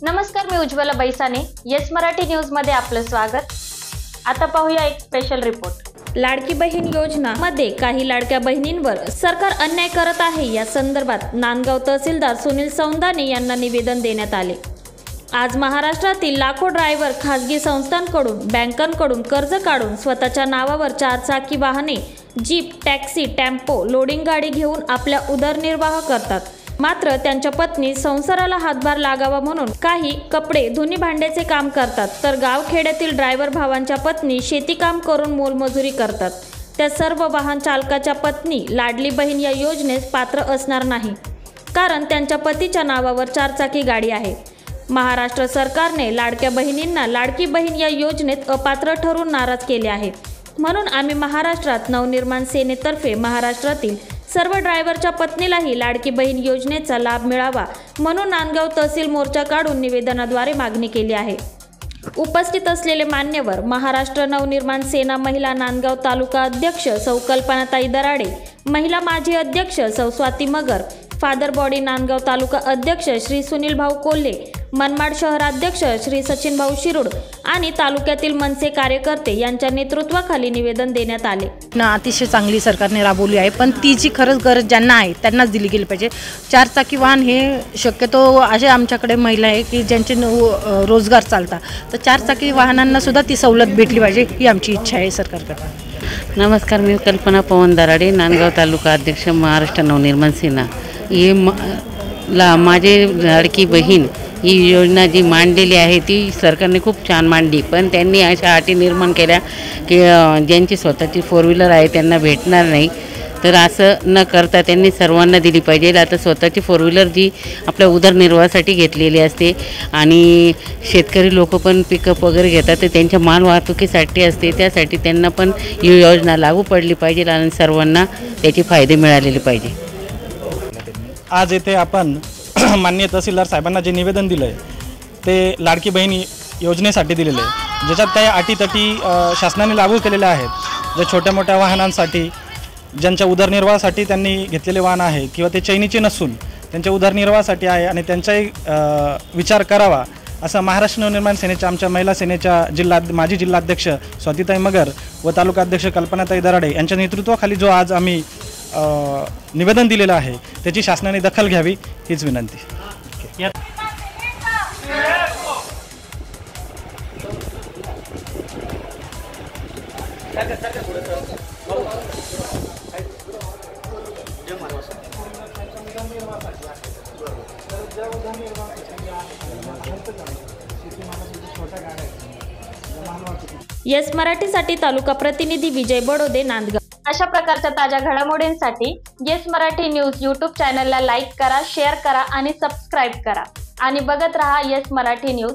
नमस्कार, मी Ujjwala बैसाने. Yes Marathi news मध्ये आपलं स्वागत. आता पाहूया एक स्पेशल रिपोर्ट. लाडकी बहीण योजना मध्ये काही लाडक्या बहिणींवर सरकार अन्याय करत आहे. या संदर्भात नांदगाव तहसीलदार सुनील सौंदाने यांना निवेदन देण्यात आले. आज महाराष्ट्रातील लाखो ड्रायव्हर खासगी संस्थांकडून, बँकांकडून कर्ज काढून स्वतःच्या नावावर चारचाकी वाहने, जीप, टॅक्सी, टेम्पो, लोडिंग गाडी घेऊन आपला उदरनिर्वाह करतात. मात्र त्यांच्या पत्नी संसाराला हातभार लागावा म्हणून काही कपडे, धुनी भांड्याचे काम करतात, तर गावखेड्यातील ड्रायव्हर भावांच्या पत्नी शेती काम करून मोलमजुरी करतात. त्या सर्व वाहन चालकाच्या पत्नी लाडली बहीण या योजनेस पात्र असणार नाही, कारण त्यांच्या पतीच्या नावावर चारचाकी गाडी आहे. महाराष्ट्र सरकारने लाडक्या बहिणींना लाडकी बहीण या योजनेत अपात्र ठरवून नाराज केले आहे. म्हणून आम्ही महाराष्ट्रात नवनिर्माण सेनेतर्फे महाराष्ट्रातील सर्व ड्रायव्हरच्या पत्नीलाही लाडकी बहीण योजनेचा लाभ मिळावा म्हणून नांदगाव तहसील मोर्चा काढून निवेदनाद्वारे मागणी केली आहे. उपस्थित असलेले मान्यवर महाराष्ट्र नवनिर्माण सेना महिला नांदगाव तालुका अध्यक्ष सौ कल्पनाताई दराडे, महिला माजी अध्यक्ष सौ स्वाती मगर, फादर बॉडी नांदगाव तालुका अध्यक्ष श्री सुनील भाऊ कोल्हे, मनमाड शहराध्यक्ष श्री सचिन भाऊ शिरूड आणि तालुक्यातील मनसे कार्यकर्ते यांच्या नेतृत्वाखाली निवेदन देण्यात आले. अतिशय चांगली सरकारने राबवली आहे, पण ती जी खरंच गरज ज्यांना आहे त्यांनाच दिली गेली पाहिजे. चारचाकी वाहन हे शक्यतो असे आमच्याकडे महिला आहे की ज्यांचे रोजगार चालतात, तर चारचाकी वाहनांना सुद्धा ती सवलत भेटली पाहिजे ही आमची इच्छा आहे सरकारकडे. नमस्कार, मी कल्पना पवन दराडे, नांदगाव तालुका अध्यक्ष, महाराष्ट्र नवनिर्माण सेना. हे माझे लाडकी बहीण ही योजना जी मांडलेली आहे ती सरकारने खूप छान मांडली, पण त्यांनी अशा अटी निर्माण केल्या की ज्यांची स्वतःची फोर व्हीलर आहे त्यांना भेटणार नाही. तर असं न करता त्यांनी सर्वांना दिली पाहिजे. आता स्वतःची फोर व्हीलर जी आपल्या उदरनिर्वाहासाठी घेतलेली असते आणि शेतकरी लोक पण पिकअप वगैरे घेतात, तर त्यांच्या माल वाहतुकीसाठी असते, त्यासाठी त्यांना पण ही योजना लागू पडली पाहिजे आणि सर्वांना त्याचे फायदे मिळालेले पाहिजे. आज येथे आपण माननीय तहसीलदार साहेबांना जे निवेदन दिलं आहे ते लाडकी बहीण योजनेसाठी दिलेलं आहे, ज्याच्यात काही अटीतटी शासनाने लागू केलेल्या आहेत. ज्या छोट्या मोठ्या वाहनांसाठी, ज्यांच्या उदरनिर्वाहासाठी त्यांनी घेतलेले वाहन आहे किंवा ते चैनीचे नसून त्यांच्या उदरनिर्वाहासाठी आहे आणि त्यांचाही विचार करावा असं महाराष्ट्र नवनिर्माण सेनेच्या, आमच्या महिला सेनेच्या माजी जिल्हाध्यक्ष स्वातीताई मगर व तालुका अध्यक्ष कल्पनाताई दराडे यांच्या नेतृत्वाखाली जो आज आम्ही निवेदन दिलेलं आहे त्याची शासनाने दखल घ्यावी हीच विनंती. येस मराठीसाठी तालुका प्रतिनिधी विजय बडोदे, नांदगाव. अशा प्रकारच्या ताज्या घडामोडींसाठी येस मराठी न्यूज यूट्यूब चॅनलला लाईक करा, शेअर करा आणि सबस्क्राईब करा आणि बघत रहा येस मराठी न्यूज.